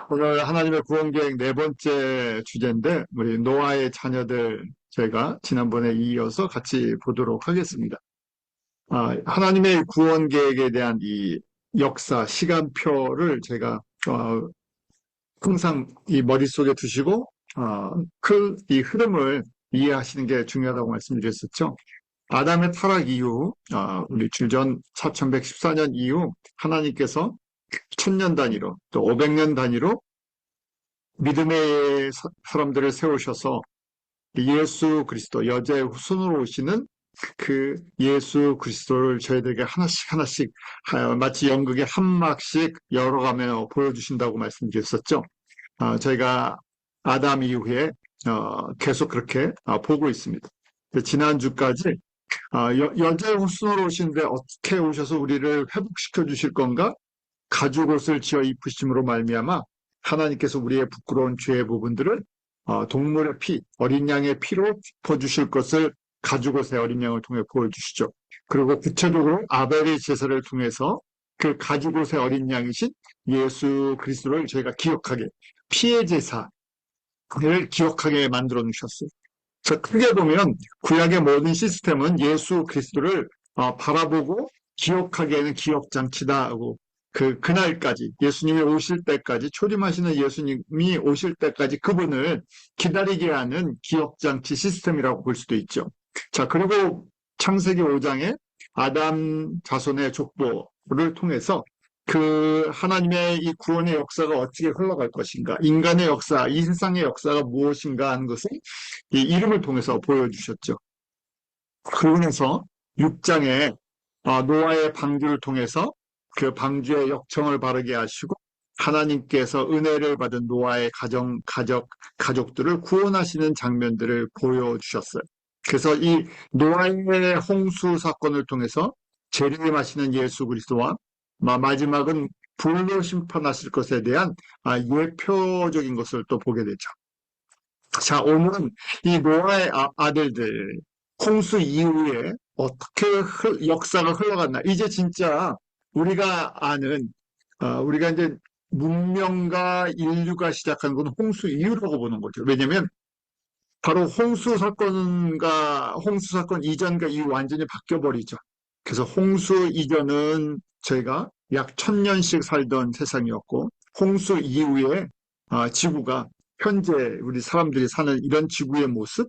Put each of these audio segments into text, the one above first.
오늘 하나님의 구원 계획 네 번째 주제인데, 우리 노아의 자녀들 제가 지난번에 이어서 같이 보도록 하겠습니다. 하나님의 구원 계획에 대한 이 역사, 시간표를 제가 항상 이 머릿속에 두시고 이 흐름을 이해하시는 게 중요하다고 말씀드렸었죠. 아담의 타락 이후, 우리 주전 4114년 이후 하나님께서 1000년 단위로 또 500년 단위로 믿음의 사람들을 세우셔서 예수 그리스도, 여자의 후손으로 오시는 그 예수 그리스도를 저희들에게 하나씩 하나씩 마치 연극의 한 막씩 열어가며 보여주신다고 말씀드렸었죠. 저희가 아담 이후에 계속 그렇게 보고 있습니다. 지난주까지 여자의 후손으로 오시는데 어떻게 오셔서 우리를 회복시켜 주실 건가? 가죽옷을 지어 입으심으로 말미암아 하나님께서 우리의 부끄러운 죄의 부분들을 동물의 피, 어린 양의 피로 덮어주실 것을 가죽옷의 어린 양을 통해 보여주시죠. 그리고 구체적으로 아벨의 제사를 통해서 그 가죽옷의 어린 양이신 예수 그리스도를 저희가 기억하게, 피의 제사를 기억하게 만들어 주셨어요. 그래서 크게 보면 구약의 모든 시스템은 예수 그리스도를 바라보고 기억하기에는 기억장치다고 그날까지 예수님이 오실 때까지 초림하시는 예수님이 오실 때까지 그분을 기다리게 하는 기억장치 시스템이라고 볼 수도 있죠. 자, 그리고 창세기 5장에 아담 자손의 족보를 통해서 그 하나님의 이 구원의 역사가 어떻게 흘러갈 것인가, 인간의 역사, 이 세상의 역사가 무엇인가 하는 것을 이 이름을 통해서 보여주셨죠. 그러면서 6장에 노아의 방주를 통해서 그 방주의 역청을 바르게 하시고 하나님께서 은혜를 받은 노아의 가족들을 구원하시는 장면들을 보여주셨어요. 그래서 이 노아의 홍수 사건을 통해서 재림하시는 예수 그리스도와 마지막은 불로 심판하실 것에 대한 예표적인 것을 또 보게 되죠. 자, 오늘은 이 노아의 아들들, 홍수 이후에 어떻게 역사가 흘러갔나. 이제 진짜 우리가 아는, 우리가 이제 문명과 인류가 시작한 건 홍수 이후라고 보는 거죠. 왜냐면 바로 홍수 사건 이전과 이후 완전히 바뀌어버리죠. 그래서 홍수 이전은 저희가 약 1000년씩 살던 세상이었고, 홍수 이후에 지구가 현재 우리 사람들이 사는 이런 지구의 모습,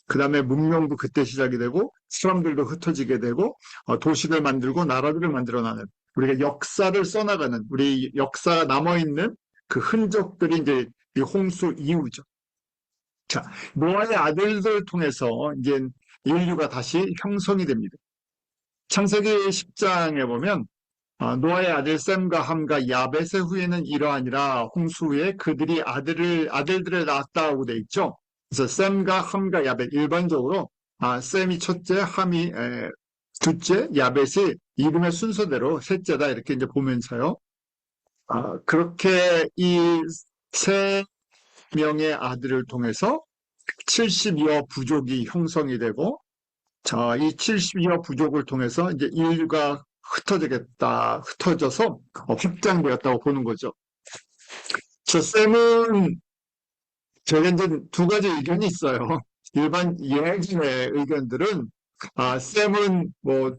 그 다음에 문명도 그때 시작이 되고, 사람들도 흩어지게 되고, 도시를 만들고 나라들을 만들어나는, 우리가 역사를 써나가는, 우리 역사가 남아있는 그 흔적들이 이제 이 홍수 이후죠. 자, 노아의 아들들 통해서 이제 인류가 다시 형성이 됩니다. 창세기 10장에 보면 노아의 아들 셈과 함과 야벳의 후에는 이러하니라 홍수 후에 그들이 아들들을 낳았다고 돼 있죠. 그래서 셈과 함과 야벳 일반적으로 셈이 첫째, 함이 둘째, 야벳이 이름의 순서대로 셋째다 이렇게 이제 보면서요. 그렇게 이 세 명의 아들을 통해서 70여 부족이 형성이 되고, 자, 이 70여 부족을 통해서 이제 인류가 흩어져서 확장되었다고 보는 거죠. 저 쌤은 저게 이제 두 가지 의견이 있어요. 일반 예전의 의견들은 쌤은 뭐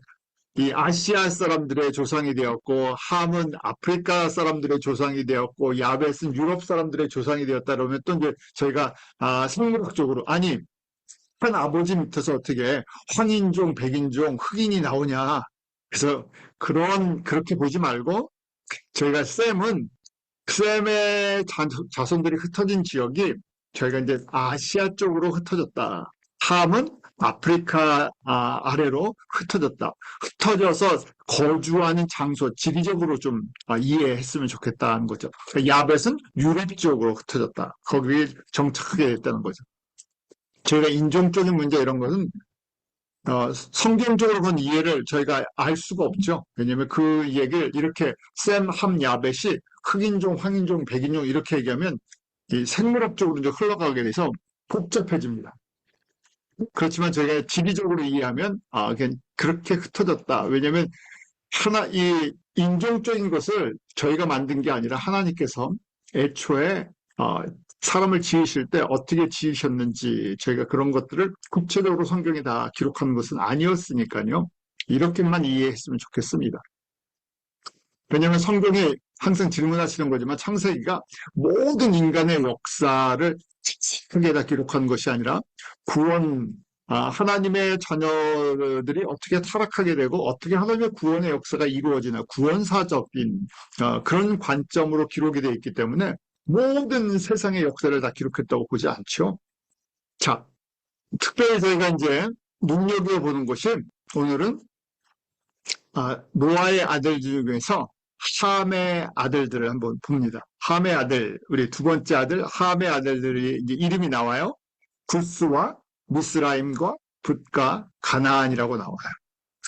이 아시아 사람들의 조상이 되었고 함은 아프리카 사람들의 조상이 되었고 야벳은 유럽 사람들의 조상이 되었다 그러면 또 이제 저희가 생물학적으로 아니 한 아버지 밑에서 어떻게 황인종, 백인종, 흑인이 나오냐. 그래서 그렇게 보지 말고 저희가 셈의 자손들이 흩어진 지역이 저희가 이제 아시아 쪽으로 흩어졌다. 함은 아프리카 아래로 흩어졌다. 흩어져서 거주하는 장소, 지리적으로 좀 이해했으면 좋겠다는 거죠. 야벳은 유럽 쪽으로 흩어졌다. 거기에 정착하게 됐다는 거죠. 저희가 인종적인 문제 이런 것은 성경적으로 본 이해를 저희가 알 수가 없죠. 왜냐하면 그 얘기를 이렇게 셈, 함, 야벳이 흑인종, 황인종, 백인종 이렇게 얘기하면 이 생물학적으로 이제 흘러가게 돼서 복잡해집니다. 그렇지만 저희가 지리적으로 이해하면 그냥 그렇게 흩어졌다. 왜냐하면 이 인종적인 것을 저희가 만든 게 아니라 하나님께서 애초에 사람을 지으실 때 어떻게 지으셨는지 저희가 그런 것들을 구체적으로 성경에 다 기록하는 것은 아니었으니까요. 이렇게만 이해했으면 좋겠습니다. 왜냐하면 성경에 항상 질문하시는 거지만 창세기가 모든 인간의 역사를 크게 다 기록한 것이 아니라 구원, 하나님의 자녀들이 어떻게 타락하게 되고 어떻게 하나님의 구원의 역사가 이루어지나 구원사적인 그런 관점으로 기록이 되어 있기 때문에 모든 세상의 역사를 다 기록했다고 보지 않죠. 자, 특별히 저희가 이제 눈여겨보는 것이 오늘은 노아의 아들 중에서 함의 아들들을 한번 봅니다. 함의 아들, 우리 두 번째 아들, 함의 아들들이 이제 이름이 나와요. 구스와 미스라임과 붓과 가나안이라고 나와요.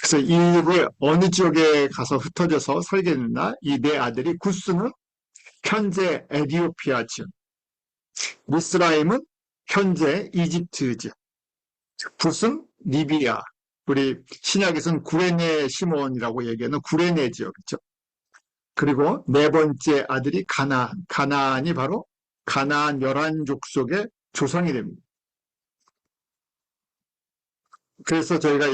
그래서 이를 어느 지역에 가서 흩어져서 살게 됐나? 이 네 아들이 구스는 현재 에디오피아 지역, 미스라임은 현재 이집트 지역, 붓은 리비아, 우리 신약에서는 구레네 시몬이라고 얘기하는 구레네 지역이죠. 그리고 네 번째 아들이 가나안. 가나안이 바로 가나안 11족 속의 조상이 됩니다. 그래서 저희가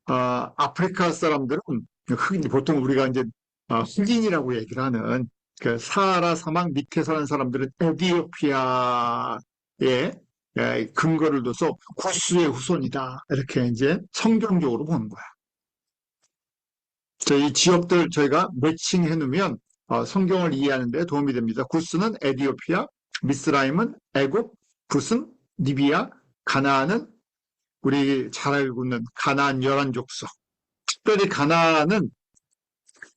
아프리카 사람들은 흑인, 보통 우리가 이제 흑인이라고 얘기를 하는 그 사하라 사막 밑에 사는 사람들은 에디오피아에 근거를 둬서 구스의 후손이다. 이렇게 이제 성경적으로 보는 거야. 이 지역들 저희가 매칭해 놓으면 성경을 이해하는 데 도움이 됩니다. 구스는 에디오피아, 미스라임은 애굽, 붓은 리비아, 가나안은 우리 잘 알고 있는 가나안 11족속. 특별히 가나안은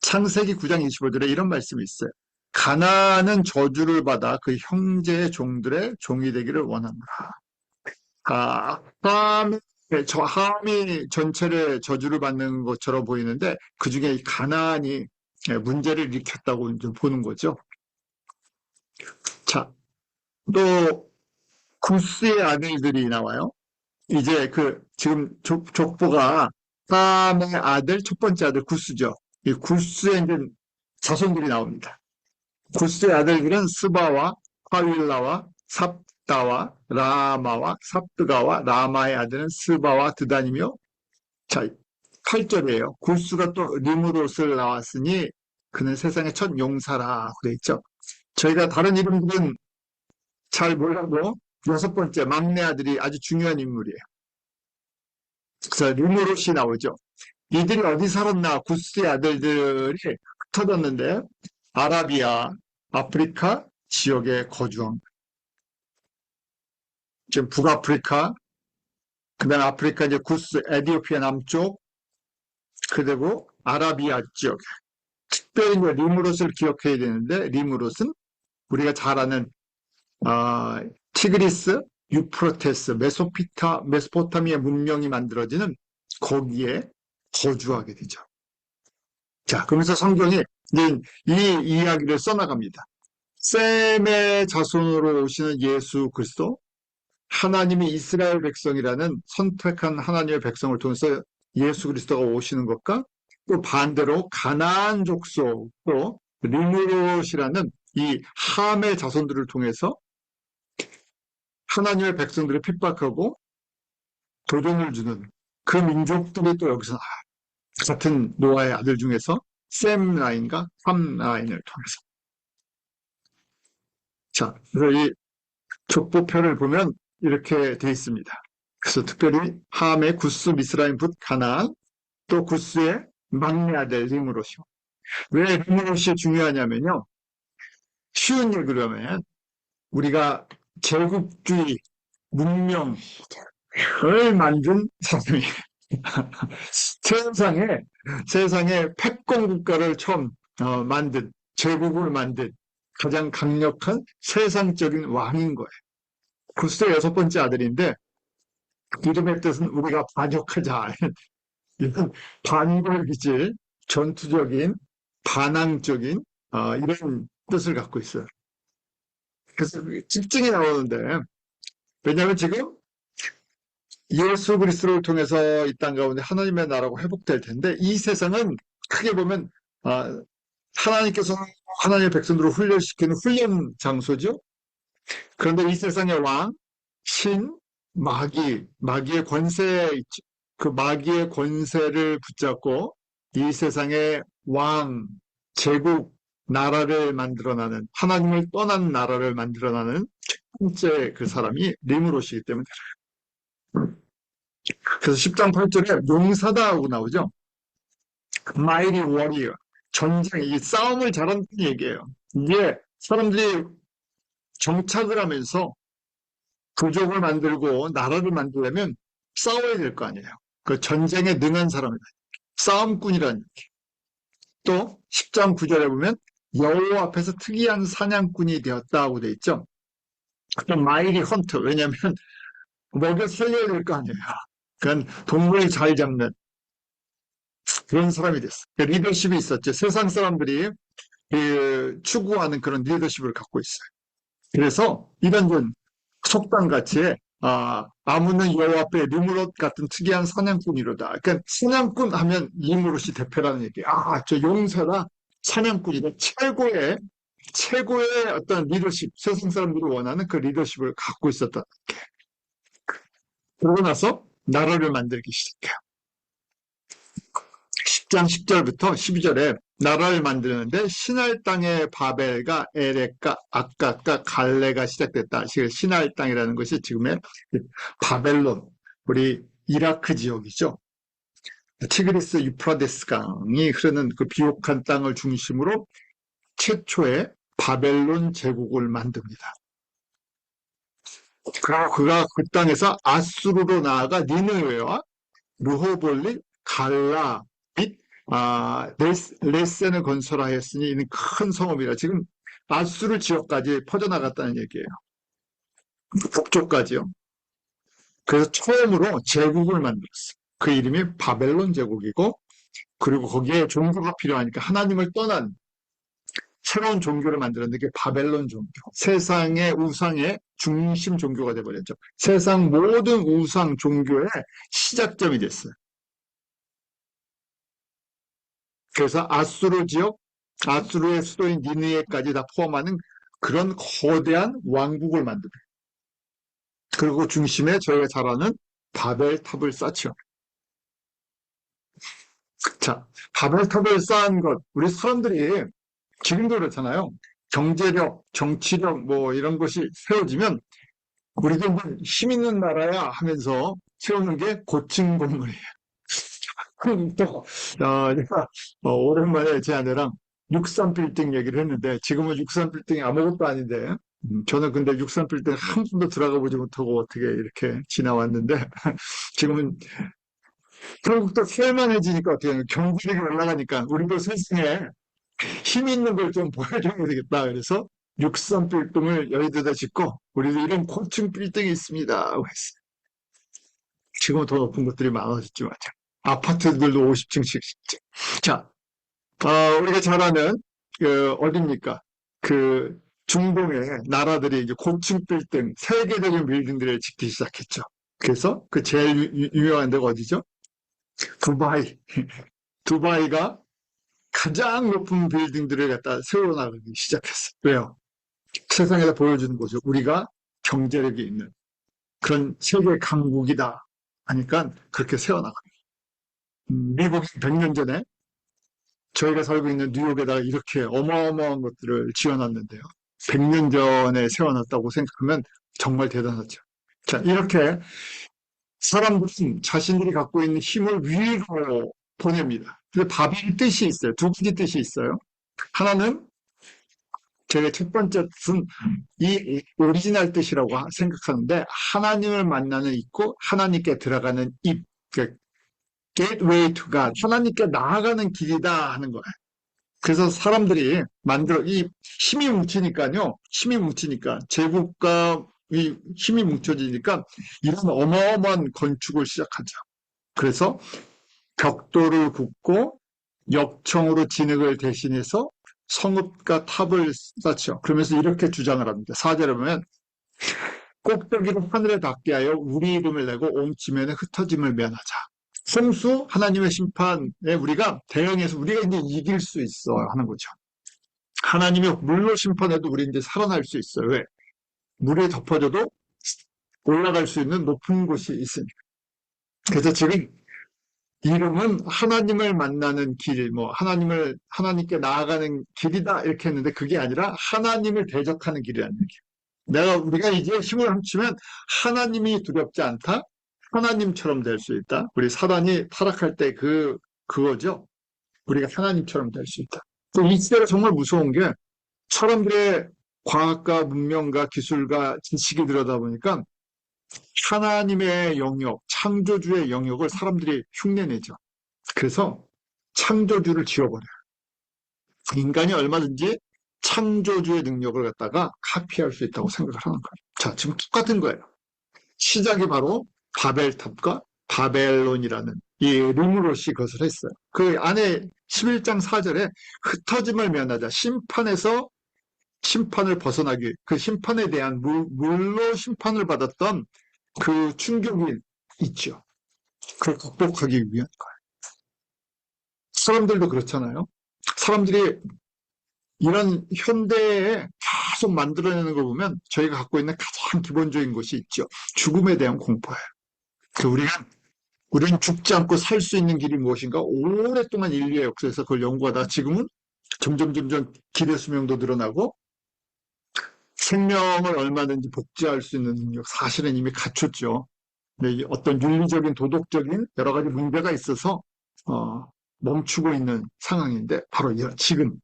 창세기 9장 25절에 이런 말씀이 있어요. 가나안은 저주를 받아 그 형제의 종들의 종이 되기를 원합니다. 함이 전체를 저주를 받는 것처럼 보이는데 그 중에 가나안이 문제를 일으켰다고 좀 보는 거죠. 자, 또 구스의 아들들이 나와요. 이제 지금 족보가 함의 아들, 첫 번째 아들 구스죠. 이 구스의 이제 자손들이 나옵니다. 구스의 아들들은 스바와 하윌라와 삽다와 라마와 삽드가와 라마의 아들은 스바와 드단이며, 자, 8절이에요. 구스가 또 리무롯을 나왔으니 그는 세상의 첫 용사라고 돼 있죠. 저희가 다른 이름들은 잘 몰라도 여섯 번째 막내 아들이 아주 중요한 인물이에요. 그래서 리무롯이 나오죠. 이들이 어디 살았나? 구스의 아들들이 흩어졌는데 아라비아, 아프리카 지역에 거주한, 지금 북아프리카, 그다음 아프리카 이제 구스, 에디오피아 남쪽, 그리고 아라비아 지역. 특별히 이제 리무롯을 기억해야 되는데 리무롯은 우리가 잘 아는 티그리스, 유프라테스, 메소포타미아 문명이 만들어지는 거기에 거주하게 되죠. 자, 그러면서 성경이 이 이야기를 써나갑니다. 셈의 자손으로 오시는 예수 그리스도, 하나님이 이스라엘 백성이라는 선택한 하나님의 백성을 통해서 예수 그리스도가 오시는 것과 또 반대로 가나안 족속, 또 리무롯이라는 이 함의 자손들을 통해서 하나님의 백성들을 핍박하고 도전을 주는 그 민족들이 또 여기서 같은 노아의 아들 중에서 셈 라인과 함 라인을 통해서. 자, 그래서 이 족보편을 보면 이렇게 되어 있습니다. 그래서 특별히 함의 구스, 미스라임, 붓, 가나안, 또 구스의 막내 아들 리무롯이요. 왜 리무롯이 중요하냐면요. 쉬운 얘기로 하면 우리가 제국주의 문명을 만든 사람이 세상에 패권 국가를 처음 만든, 제국을 만든 가장 강력한 세상적인 왕인 거예요. 구스의 여섯 번째 아들인데 이름의 뜻은 우리가 반역하자, 이런 반골기질, 전투적인, 반항적인 이런 뜻을 갖고 있어요. 그래서 집중이 나오는데, 왜냐하면 지금 예수 그리스도를 통해서 이 땅 가운데 하나님의 나라가 회복될 텐데 이 세상은 크게 보면 하나님께서는 하나님의 백성들을 훈련시키는 훈련 장소죠. 그런데 이 세상의 왕, 신, 마귀의 권세, 그 마귀의 권세를 붙잡고 이 세상의 왕, 제국, 나라를 만들어나는, 하나님을 떠난 나라를 만들어나는 첫 번째 그 사람이 니므롯이기 때문에. 그래서 10장 8절에 용사다 하고 나오죠. Mighty warrior. 전쟁, 이 싸움을 잘한다는 얘기예요. 이게 사람들이 정착을 하면서 부족을 만들고 나라를 만들려면 싸워야 될 거 아니에요. 그 전쟁에 능한 사람이다. 싸움꾼이라는 얘기. 또 10장 9절에 보면 여호와 앞에서 특이한 사냥꾼이 되었다고 돼 있죠. 그럼 마이리 헌터. 왜냐하면 먹여 살려야 될 거 아니에요. 그건 동물 잘 잡는 그런 사람이 됐어. 리더십이 있었죠. 세상 사람들이 추구하는 그런 리더십을 갖고 있어요. 그래서 이런 속담같이 아무는 여호와 앞에 니므롯 같은 특이한 사냥꾼이로다. 그러니까 사냥꾼 하면 니므롯이 대표라는 얘기. 저 용사라 사냥꾼이다. 최고의 어떤 리더십, 세상 사람들이 원하는 그 리더십을 갖고 있었다. 그러고 나서 나라를 만들기 시작해요. 10장 10절부터 12절에 나라를 만드는데 시날 땅의 바벨과 에렉과 악갓과 갈레가 시작됐다. 시날 땅이라는 것이 지금의 바벨론, 우리 이라크 지역이죠. 티그리스 유프라데스 강이 흐르는 그 비옥한 땅을 중심으로 최초의 바벨론 제국을 만듭니다. 그리고 그가 그 땅에서 아수르로 나아가 니느웨와 르호볼리, 갈라, 및 레센을 건설하였으니 이는 큰 성읍이라. 지금 아수르 지역까지 퍼져나갔다는 얘기예요. 북쪽까지요. 그래서 처음으로 제국을 만들었어요. 그 이름이 바벨론 제국이고, 그리고 거기에 종교가 필요하니까 하나님을 떠난 새로운 종교를 만들었는데 그게 바벨론 종교. 세상의 우상의 중심 종교가 되어버렸죠. 세상 모든 우상 종교의 시작점이 됐어요. 그래서 아수르 지역, 아수르의 수도인 니느웨까지 다 포함하는 그런 거대한 왕국을 만듭니다. 그리고 중심에 저희가 잘 아는 바벨탑을 쌓죠. 자, 바벨탑을 쌓은 것, 우리 사람들이 지금도 그렇잖아요. 경제력, 정치력 뭐 이런 것이 세워지면 우리도 힘 있는 나라야 하면서 세우는 게 고층 건물이에요. 그럼 또 내가 오랜만에 제 아내랑 63빌딩 얘기를 했는데 지금은 63빌딩이 아무것도 아닌데 저는 근데 63빌딩 한 번도 들어가 보지 못하고 어떻게 이렇게 지나왔는데 지금은 결국 또 살만해지니까 어떻게 경제력이 올라가니까 우리도 세상에 힘 있는 걸 좀 보여줘야 되겠다. 그래서 63빌딩을 여의도에다 짓고 우리도 이런 고층 빌딩이 있습니다 하고 했어요. 지금은 더 높은 것들이 많아졌지만 아파트들도 50층씩 짓죠. 자, 우리가 잘 아는 어딥니까? 그 중동의 나라들이 이제 고층 빌딩, 세계적인 빌딩들을 짓기 시작했죠. 그래서 그 제일 유명한 데가 어디죠? 두바이. 두바이가 가장 높은 빌딩들을 갖다 세워나가기 시작했어요. 왜요? 세상에다 보여주는 거죠. 우리가 경제력이 있는 그런 세계 강국이다 하니까 그렇게 세워나가요. 미국이 100년 전에 저희가 살고 있는 뉴욕에다가 이렇게 어마어마한 것들을 지어놨는데요. 100년 전에 세워놨다고 생각하면 정말 대단하죠. 자, 이렇게 사람들은 자신들이 갖고 있는 힘을 위로 보냅니다. 근데 바벨 뜻이 있어요. 두 가지 뜻이 있어요. 하나는 제가 첫 번째 뜻은 이 오리지널 뜻이라고 생각하는데 하나님을 만나는 있고 하나님께 들어가는 입, gateway to God, 하나님께 나아가는 길이다 하는 거예요. 그래서 사람들이 이 힘이 뭉치니까요. 힘이 뭉치니까 제국과 이 힘이 뭉쳐지니까 이런 어마어마한 건축을 시작하죠. 그래서 벽돌을 붓고 역청으로 진흙을 대신해서 성읍과 탑을 쌓죠. 그러면서 이렇게 주장을 합니다. 4절에 보면 꼭대기로 하늘에 닿게 하여 우리 이름을 내고 온 지면에 흩어짐을 면하자. 홍수 하나님의 심판에 우리가 대응해서 우리가 이제 이길 수 있어 하는 거죠. 하나님이 물로 심판해도 우리 이제 살아날 수 있어요. 왜? 물에 덮어져도 올라갈 수 있는 높은 곳이 있으니까. 그래서 지금 이름은 하나님을 만나는 길, 뭐, 하나님께 나아가는 길이다, 이렇게 했는데 그게 아니라 하나님을 대적하는 길이라는 얘기예요. 우리가 이제 힘을 합치면 하나님이 두렵지 않다? 하나님처럼 될 수 있다? 우리 사단이 타락할 때 그거죠? 우리가 하나님처럼 될 수 있다. 이 시대가 정말 무서운 게 사람들의 과학과 문명과 기술과 지식이 들여다보니까 하나님의 영역, 창조주의 영역을 사람들이 흉내내죠. 그래서 창조주를 지워버려요. 인간이 얼마든지 창조주의 능력을 갖다가 카피할 수 있다고 생각을 하는 거예요. 자, 지금 똑같은 거예요. 시작이 바로 바벨탑과 바벨론이라는 이 르므롯이 그것을 했어요. 그 안에 11장 4절에 흩어짐을 면하자 심판을 벗어나기, 그 심판에 대한 물로 심판을 받았던 그 충격이 있죠. 그걸 극복하기 위한 거예요. 사람들도 그렇잖아요. 사람들이 이런 현대에 계속 만들어내는 걸 보면 저희가 갖고 있는 가장 기본적인 것이 있죠. 죽음에 대한 공포예요. 우리는 죽지 않고 살 수 있는 길이 무엇인가? 오랫동안 인류의 역사에서 그걸 연구하다 지금은 점점 기대 수명도 늘어나고 생명을 얼마든지 복제할 수 있는 능력, 사실은 이미 갖췄죠. 근데 어떤 윤리적인, 도덕적인 여러 가지 문제가 있어서 멈추고 있는 상황인데 바로 지금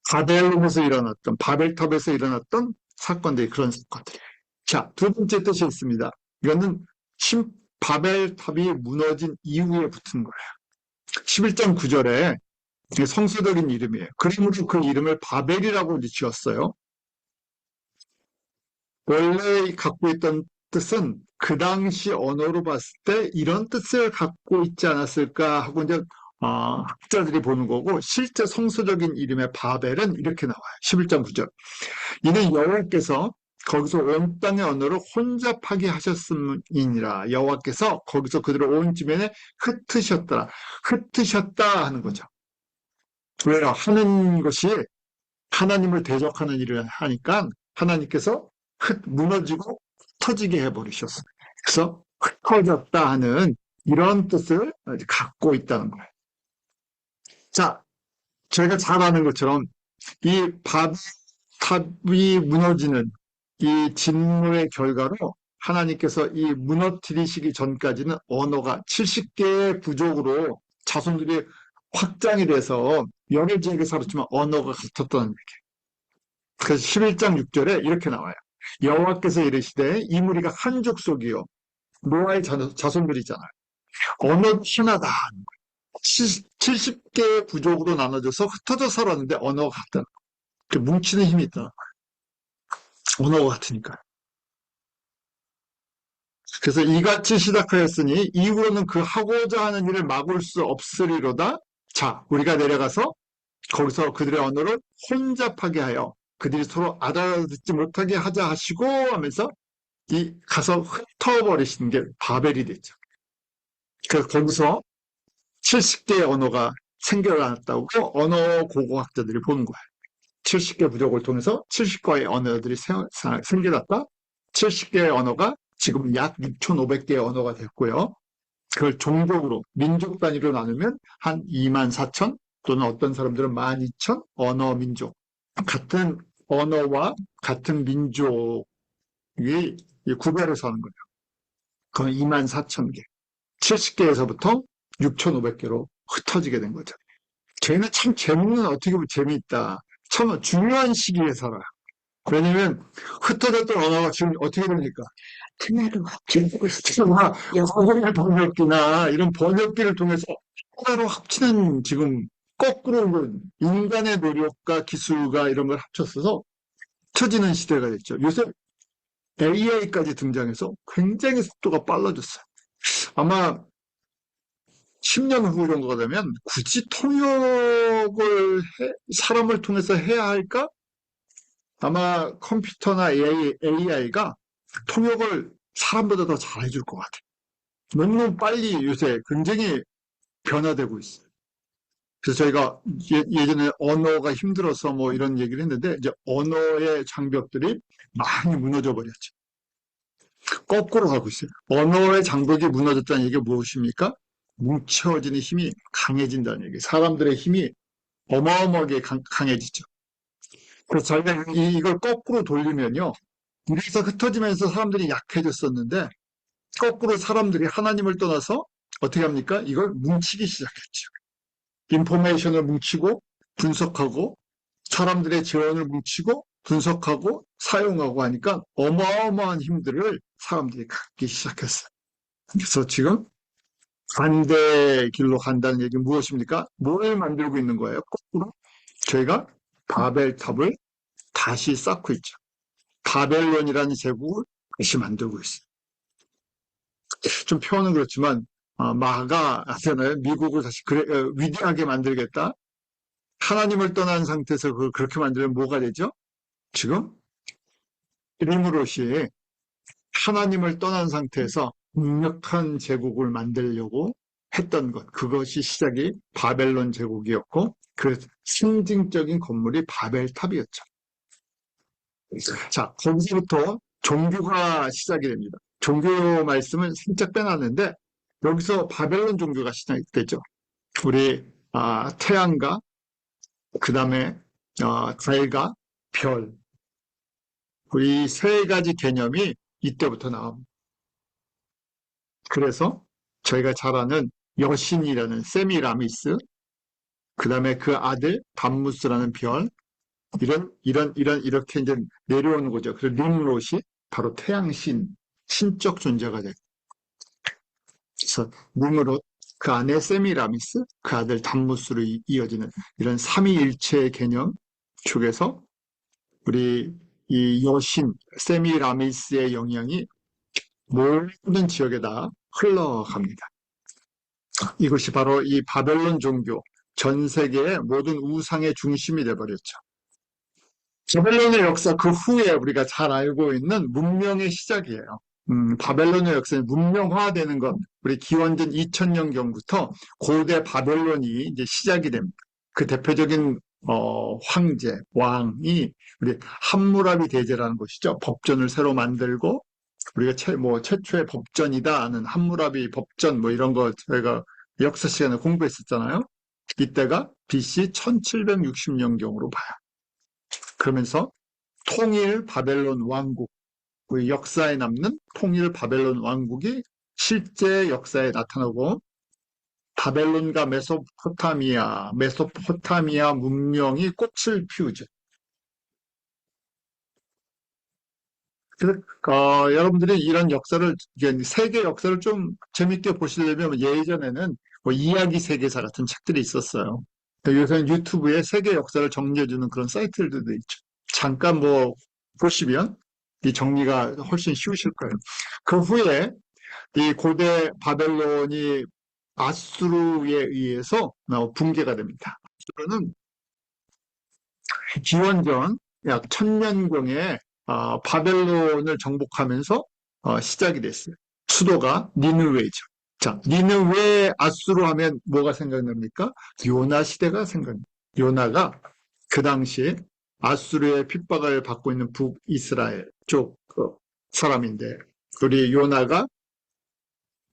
바벨론에서 일어났던, 바벨탑에서 일어났던 사건들이 그런 사건들이에요. 자, 두 번째 뜻이 있습니다. 이거는 바벨탑이 무너진 이후에 붙은 거예요. 11장 9절에 성서적인 이름이에요. 그러므로 그 이름을 바벨이라고 지었어요. 원래 갖고 있던 뜻은 그 당시 언어로 봤을 때 이런 뜻을 갖고 있지 않았을까 하고 이제 학자들이 보는 거고, 실제 성서적인 이름의 바벨은 이렇게 나와요. 11장 9절. 이는 여호와께서 거기서 온 땅의 언어를 혼잡하게 하셨음이니라. 여호와께서 거기서 그들을 온 지면에 흩으셨더라. 흩으셨다 하는 거죠. 왜요? 하는 것이 하나님을 대적하는 일을 하니까 하나님께서 무너지고 흩어지게 해버리셨어요. 그래서 흩어졌다 하는 이런 뜻을 갖고 있다는 거예요. 자, 저희가 잘 아는 것처럼 이 바벨탑이 무너지는 이 진노의 결과로 하나님께서 이 무너뜨리시기 전까지는 언어가 70개의 부족으로 자손들이 확장이 돼서 여러 지역에 살았지만 언어가 같았다는 얘기예요. 그래서 11장 6절에 이렇게 나와요. 여호와께서 이르시되 이 무리가 한 족속이요 노아의 자손들이잖아요. 언어도 하나다. 70개의 부족으로 나눠져서 흩어져 살았는데 언어가 같다. 뭉치는 힘이 있다. 언어가 같으니까. 그래서 이같이 시작하였으니 이후로는 그 하고자 하는 일을 막을 수 없으리로다. 자, 우리가 내려가서 거기서 그들의 언어를 혼잡하게 하여 그들이 서로 알아듣지 못하게 하자 하시고 하면서 가서 흩어버리시는 게 바벨이 됐죠. 그래서 거기서 70개의 언어가 생겨났다고 언어 고고학자들이 보는 거예요. 70개 부족을 통해서 70개의 언어들이 생겨났다. 70개의 언어가 지금 약 6,500개의 언어가 됐고요. 그걸 종족으로, 민족 단위로 나누면 한 24,000 또는 어떤 사람들은 12,000 언어 민족. 같은 언어와 같은 민족이 구별해서 하는 거예요. 그건 24,000개. 70개에서부터 6,500개로 흩어지게 된 거죠. 저희는 참 재밌는, 어떻게 보면 재미있다. 참 중요한 시기에 살아요. 왜냐면 흩어졌던 언어가 지금 어떻게 됩니까? 하나로 합치고 지금 영어의 번역기나 이런 번역기를 통해서 하나로 합치는 지금 거꾸로 인간의 노력과 기술과 이런 걸 합쳤어서 흩어지는 시대가 됐죠. 요새 AI까지 등장해서 굉장히 속도가 빨라졌어요. 아마 10년 후 정도가 되면 굳이 통역을 사람을 통해서 해야 할까? 아마 컴퓨터나 AI가 통역을 사람보다 더 잘해줄 것 같아요. 너무 빨리 요새 굉장히 변화되고 있어요. 그래서 저희가 예전에 언어가 힘들어서 뭐 이런 얘기를 했는데, 이제 언어의 장벽들이 많이 무너져 버렸죠. 거꾸로 가고 있어요. 언어의 장벽이 무너졌다는 얘기가 무엇입니까? 뭉쳐지는 힘이 강해진다는 얘기예요. 사람들의 힘이 어마어마하게 강해지죠. 그래서 저희가 이걸 거꾸로 돌리면요. 그래서 흩어지면서 사람들이 약해졌었는데, 거꾸로 사람들이 하나님을 떠나서 어떻게 합니까? 이걸 뭉치기 시작했죠. 인포메이션을 뭉치고 분석하고 사람들의 재원을 뭉치고 분석하고 사용하고 하니까 어마어마한 힘들을 사람들이 갖기 시작했어요. 그래서 지금 반대 길로 간다는 얘기는 무엇입니까? 뭘 만들고 있는 거예요? 거꾸로 저희가 바벨탑을 다시 쌓고 있죠. 바벨론이라는 제국을 다시 만들고 있어요. 좀 표현은 그렇지만 마가 하잖아요. 미국을 다시 위대하게 만들겠다. 하나님을 떠난 상태에서 그걸 그렇게 만들면 뭐가 되죠? 지금 리무롯이 하나님을 떠난 상태에서 강력한 제국을 만들려고 했던 것, 그것이 시작이 바벨론 제국이었고, 그 상징적인 건물이 바벨탑이었죠. 자, 거기서부터 종교가 시작이 됩니다. 종교 말씀은 살짝 빼놨는데, 여기서 바벨론 종교가 시작됐죠. 우리 태양과 그 다음에 달과 별, 이 세 가지 개념이 이때부터 나옵니다. 그래서 저희가 잘 아는 여신이라는 세미라미스, 그 다음에 그 아들 밤무스라는 별, 이렇게 이제 내려오는 거죠. 그래서 림롯이 바로 태양신, 신적 존재가 되고, 그래서 림롯, 그 안에 세미라미스, 그 아들 담무스로 이어지는 이런 삼위일체의 개념 쪽에서 우리 이 여신 세미라미스의 영향이 모든 지역에다 흘러갑니다. 이것이 바로 이 바벨론 종교, 전 세계의 모든 우상의 중심이 되어버렸죠. 바벨론의 역사 그 후에 우리가 잘 알고 있는 문명의 시작이에요. 바벨론의 역사는 문명화되는 것, 우리 기원전 2000년경부터 고대 바벨론이 이제 시작이 됩니다. 그 대표적인 황제, 왕이 우리 함무라비 대제라는 것이죠. 법전을 새로 만들고 우리가 최초의 법전이다 하는 함무라비 법전 뭐 이런 거 저희가 역사 시간에 공부했었잖아요. 이때가 BC 1760년경으로 봐요. 그러면서 통일 바벨론 왕국, 우리 역사에 남는 통일 바벨론 왕국이 실제 역사에 나타나고 바벨론과 메소포타미아 문명이 꽃을 피우죠. 그래서 여러분들이 이런 역사를, 세계 역사를 좀 재밌게 보시려면 예전에는 뭐 이야기 세계사 같은 책들이 있었어요. 요새는 유튜브에 세계 역사를 정리해주는 그런 사이트들도 있죠. 잠깐 뭐 보시면 이 정리가 훨씬 쉬우실 거예요. 그 후에 이 고대 바벨론이 아수르에 의해서 붕괴가 됩니다. 아수르는 기원전 약 1000년경에 바벨론을 정복하면서 시작이 됐어요. 수도가 니느웨죠. 자, 니느웨 아수르 하면 뭐가 생각납니까? 요나 시대가 생각납니다. 요나가 그 당시에 아수르의 핍박을 받고 있는 북이스라엘 쪽 사람인데, 우리 요나가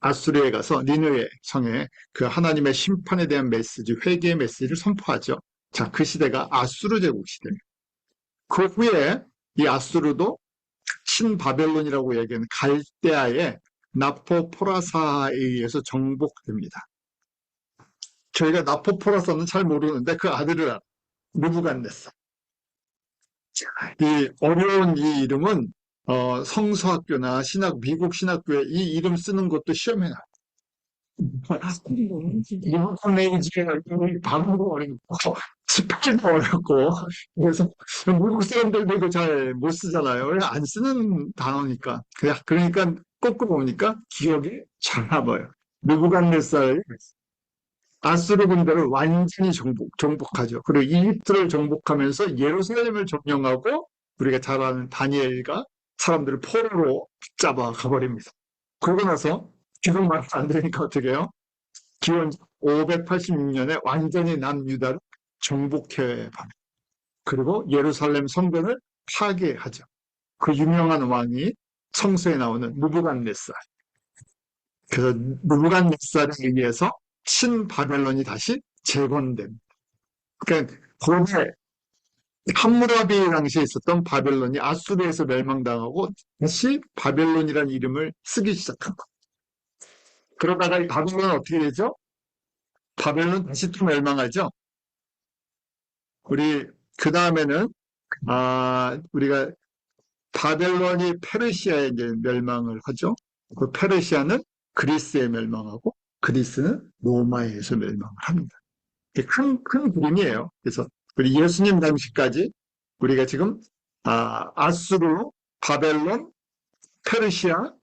아수르에 가서 니느웨 성에 그 하나님의 심판에 대한 메시지, 회개의 메시지를 선포하죠. 자, 그 시대가 아수르 제국 시대입니다. 그 후에 이 아수르도 신바벨론이라고 얘기하는 갈대아의 나포포라사에 의해서 정복됩니다. 저희가 나포포라사는 잘 모르는데 그 아들을 알아요. 느부갓네살. 이 어려운 이 이름은 성서학교나 미국 신학교에 이 이름 쓰는 것도 시험에 나와요. 리버풀레이즈가 발음도 어렵고 스펠도 어렵고 그래서 미국 사람들도 이거 잘 못 쓰잖아요. 안 쓰는 단어니까. 그러니까 거꾸로 보니까 기억이 잘 남아요. 느부갓네살 아수르 군대를 완전히 정복하죠. 그리고 이집트를 정복하면서 예루살렘을 점령하고 우리가 잘 아는 다니엘과 사람들을 포로로 붙잡아 가버립니다. 그러고 나서 지금 말 안 되니까 어떻게 해요? 기원 586년에 완전히 남유다를 정복해 봅니다. 그리고 예루살렘 성전을 파괴하죠. 그 유명한 왕이 성서에 나오는 느부갓네살. 그래서 느부갓네살에 의해서 신바벨론이 다시 재건됩니다. 그러니까 고대 함무라비 당시에 있었던 바벨론이 아수르에서 멸망당하고 다시 바벨론이라는 이름을 쓰기 시작한 거. 그러다가 이 바벨론은 어떻게 되죠? 바벨론 다시 또 멸망하죠. 우리 그 다음에는 우리가 바벨론이 페르시아에 이제 멸망을 하죠. 그 페르시아는 그리스에 멸망하고 그리스는 로마에서 멸망을 합니다. 큰 그림이에요. 그래서 우리 예수님 당시까지 우리가 지금 아수르, 바벨론, 페르시아,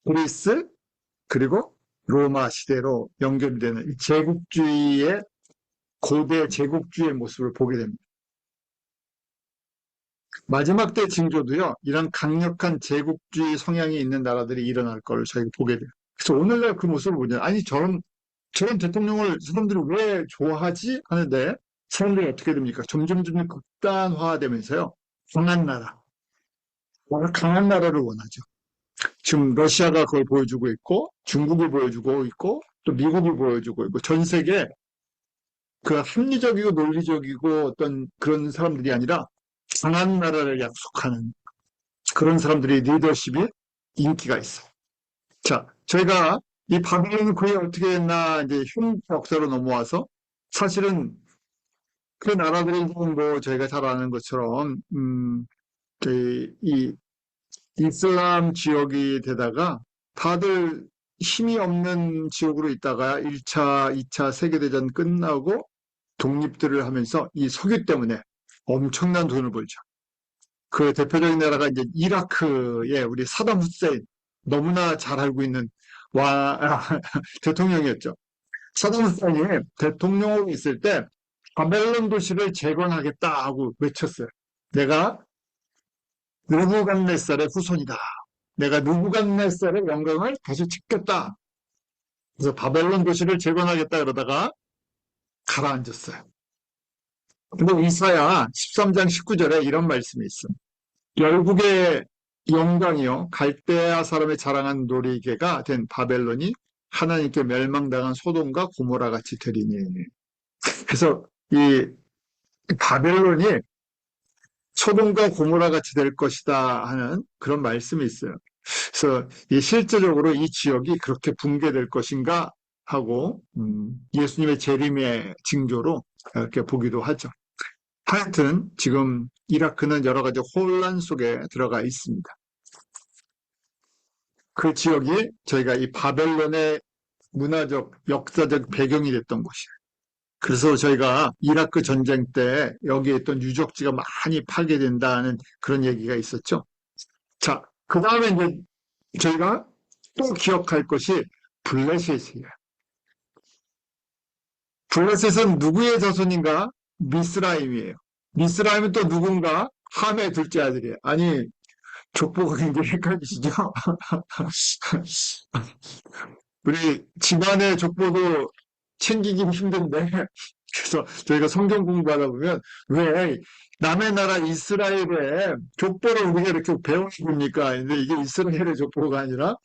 그리스 그리고 로마 시대로 연결되는 이 제국주의의 고대 제국주의의 모습을 보게 됩니다. 마지막 때 징조도요, 이런 강력한 제국주의 성향이 있는 나라들이 일어날 걸 저희가 보게 돼요. 그래서 오늘날 그 모습을 보면, 아니, 저런 대통령을 사람들이 왜 좋아하지? 하는데, 사람들이 어떻게 됩니까? 점점 극단화되면서요, 강한 나라. 강한 나라를 원하죠. 지금 러시아가 그걸 보여주고 있고, 중국이 보여주고 있고, 또 미국이 보여주고 있고, 전 세계 그 합리적이고 논리적이고 어떤 그런 사람들이 아니라 강한 나라를 약속하는 그런 사람들이 리더십이 인기가 있어요. 자, 저희가 이 바빌론은 그게 어떻게 했나 이제 흉 역사로 넘어와서 사실은 그 나라들이 뭐 저희가 잘 아는 것처럼 이 이슬람 지역이 되다가 다들 힘이 없는 지역으로 있다가 1차, 2차 세계대전 끝나고 독립들을 하면서 이 석유 때문에 엄청난 돈을 벌죠. 그 대표적인 나라가 이제 이라크의 우리 사담 후세인 너무나 잘 알고 있는 대통령이었죠. 사담 후세인이 대통령으로 있을 때 바벨론 도시를 재건하겠다 하고 외쳤어요. 내가 느부갓네살의 후손이다. 내가 느부갓네살의 영광을 다시 찾겠다. 그래서 바벨론 도시를 재건하겠다 그러다가 가라앉았어요. 근데 이사야 13장 19절에 이런 말씀이 있어. 열국의 영광이요 갈대아 사람의 자랑한 놀이개가 된 바벨론이 하나님께 멸망당한 소돔과 고모라 같이 되리니. 그래서 이 바벨론이 소돔과 고모라 같이 될 것이다 하는 그런 말씀이 있어요. 그래서 실제적으로 이 지역이 그렇게 붕괴될 것인가 하고 예수님의 재림의 징조로 이렇게 보기도 하죠. 하여튼 지금 이라크는 여러 가지 혼란 속에 들어가 있습니다. 그 지역이 저희가 이 바벨론의 문화적, 역사적 배경이 됐던 곳이에요. 그래서 저희가 이라크 전쟁 때 여기에 있던 유적지가 많이 파괴된다는 그런 얘기가 있었죠. 자, 그 다음에 이제 저희가 또 기억할 것이 블레셋이에요. 블레셋은 누구의 자손인가? 미스라임이에요. 미스라임은 또 누군가? 함의 둘째 아들이에요. 아니, 족보가 굉장히 헷갈리시죠? 우리 집안의 족보도 챙기기 힘든데, 그래서 저희가 성경 공부하다 보면, 왜 남의 나라 이스라엘의 족보를 우리가 이렇게 배워줍니까? 근데 이게 이스라엘의 족보가 아니라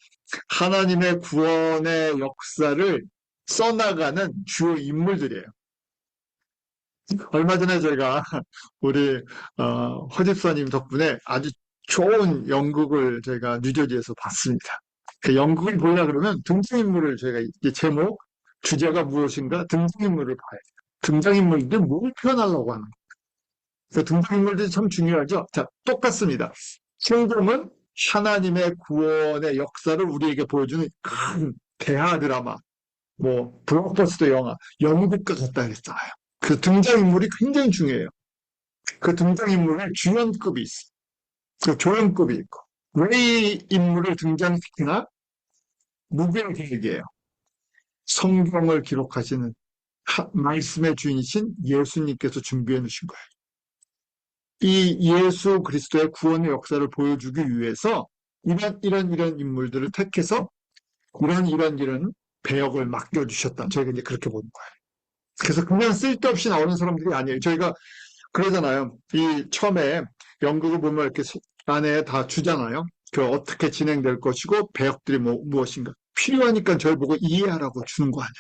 하나님의 구원의 역사를 써나가는 주요 인물들이에요. 얼마 전에 저희가 우리 허집사님 덕분에 아주 좋은 연극을 저희가 뉴저지에서 봤습니다. 그 연극을 보려 그러면 등장인물을 저희가 이제 제목, 주제가 무엇인가 등장인물을 봐야 돼요. 등장인물들이 뭘 표현하려고 하는 거예요. 등장인물들이 참 중요하죠. 자, 똑같습니다. 성경은 하나님의 구원의 역사를 우리에게 보여주는 큰 대하 드라마, 뭐 블록버스터 영화, 연극과 같다 그랬잖아요. 그 등장인물이 굉장히 중요해요. 그 등장인물에 주연급이 있어. 그 조연급이 있고. 왜 이 인물을 등장시키나? 누구의 계획이에요? 성경을 기록하시는 말씀의 주인이신 예수님께서 준비해 놓으신 거예요. 이 예수 그리스도의 구원의 역사를 보여주기 위해서 이런 인물들을 택해서 이런 배역을 맡겨주셨다. 저희가 이제 그렇게 보는 거예요. 그래서 그냥 쓸데없이 나오는 사람들이 아니에요. 저희가 그러잖아요. 이 처음에 연극을 보면 이렇게 안에 다 주잖아요. 그 어떻게 진행될 것이고 배역들이 무엇인가. 필요하니까 저희 보고 이해하라고 주는 거 아니에요.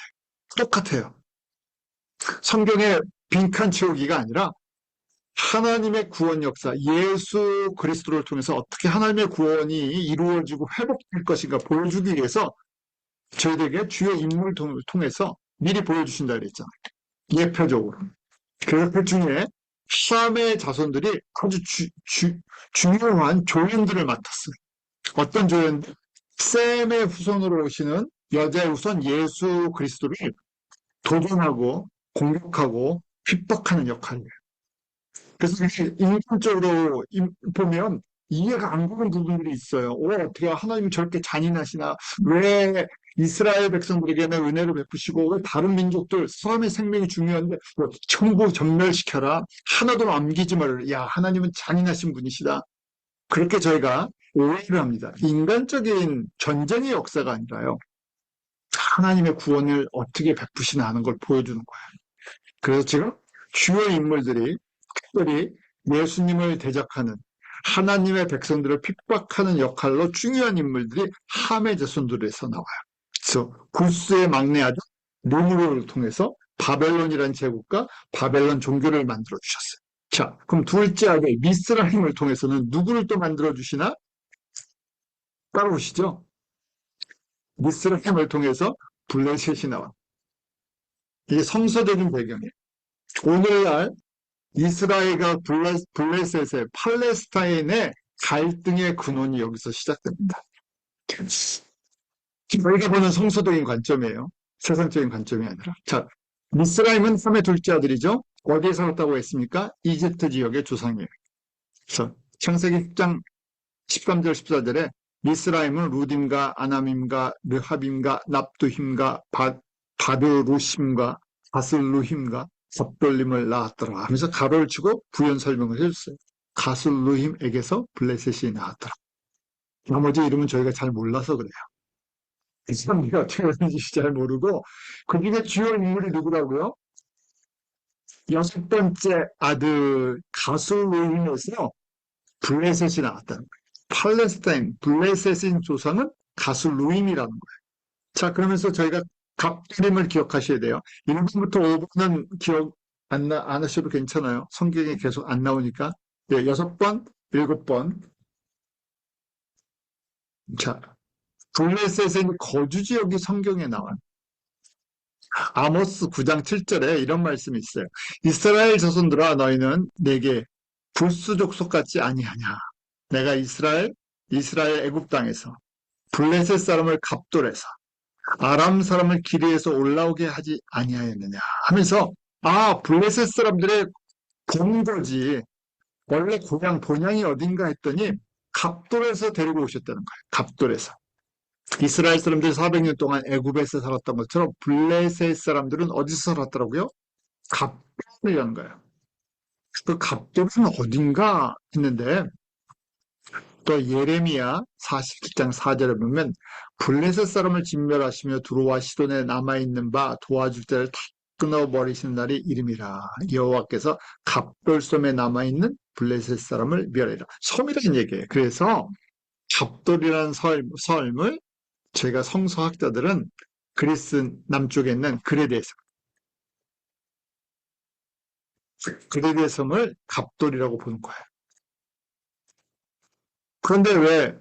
똑같아요. 성경의 빈칸 채우기가 아니라 하나님의 구원 역사, 예수 그리스도를 통해서 어떻게 하나님의 구원이 이루어지고 회복될 것인가 보여주기 위해서 저희들에게 주요 인물을 통해서 미리 보여주신다 그랬잖아요. 예표적으로. 그래서 그 중에 함의 자손들이 아주 중요한 조연들을 맡았어요. 어떤 조연들? 셈의 후손으로 오시는 여자의 후손 예수 그리스도를 도전하고 공격하고 핍박하는 역할이에요. 그래서 이게 인간적으로 보면 이해가 안 가는 부분들이 있어요. 어떻게 하나님이 저렇게 잔인하시나? 왜 이스라엘 백성들에게는 은혜를 베푸시고 왜 다른 민족들 사람의 생명이 중요한데 전부 전멸시켜라. 하나도 남기지 말라. 야, 하나님은 잔인하신 분이시다. 그렇게 저희가 오해를 합니다. 인간적인 전쟁의 역사가 아니라요. 하나님의 구원을 어떻게 베푸시나 하는 걸 보여주는 거예요. 그래서 지금 주요 인물들이 특별히 예수님을 대적하는 하나님의 백성들을 핍박하는 역할로 중요한 인물들이 함의 자손들에서 나와요. 그래서 구스의 막내 아들 르므로를 통해서 바벨론이라는 제국과 바벨론 종교를 만들어 주셨어요. 자, 그럼 둘째 아들 미스라임을 통해서는 누구를 또 만들어 주시나? 따라오시죠. 미스라임을 통해서 블레셋이 나와. 이게 성서적인 배경이에요. 오늘날 이스라엘과 블레셋의 팔레스타인의 갈등의 근원이 여기서 시작됩니다. 저희가 보는 성서적인 관점이에요. 세상적인 관점이 아니라. 자, 미스라임은 함의 둘째 아들이죠. 어디에 살았다고 했습니까? 이집트 지역의 조상이에요. 그래서 창세기 10장 13절 14절에 미스라임은 루딤과 아남임과 르합임과 납두힘과 바드루심과 바슬루힘과 섭돌림을 낳았더라 하면서 가로를 치고 부연 설명을 해줬어요. 가슬루힘에게서 블레셋이 나왔더라. 나머지 이름은 저희가 잘 몰라서 그래요. 이 사람이 어떻게 되는지 잘 모르고 그 중에 주요 인물이 누구라고요? 여섯 번째 아들 가슬루힘에서 블레셋이 나왔다는 거예요. 팔레스타인 블레셋인 조상은 가슬루힘이라는 거예요. 자, 그러면서 저희가 갑돌임을 기억하셔야 돼요. 1번부터 5번은 기억 안 하셔도 괜찮아요. 성경에 계속 안 나오니까. 네, 6번, 7번. 자, 블레셋의 거주 지역이 성경에 나와요. 아모스 9장 7절에 이런 말씀이 있어요. 이스라엘 자손들아 너희는 내게 불수 족속 같지 아니하냐. 내가 이스라엘 애굽 땅에서 블레셋 사람을 갑돌에서 아람 사람을 기르에서 올라오게 하지 아니하였느냐 하면서 블레셋 사람들의 본거지 원래 고향 본향이 어딘가 했더니 갑돌에서 데리고 오셨다는 거예요. 갑돌에서. 이스라엘 사람들이 400년 동안 애굽에서 살았던 것처럼 블레셋 사람들은 어디서 살았더라고요? 갑돌이라는 거예요. 그 갑돌은 어딘가 했는데 또 예레미야 47장 4절에 보면 블레셋 사람을 진멸하시며 두로와 시돈에 남아있는 바 도와줄 때를 다 끊어버리시는 날이 이름이라. 여호와께서 갑돌섬에 남아있는 블레셋 사람을 멸해라. 섬이라는 얘기예요. 그래서 갑돌이라는 섬을 저희가 성서학자들은 그리스 남쪽에 있는 그레데 섬을 갑돌이라고 보는 거예요. 그런데 왜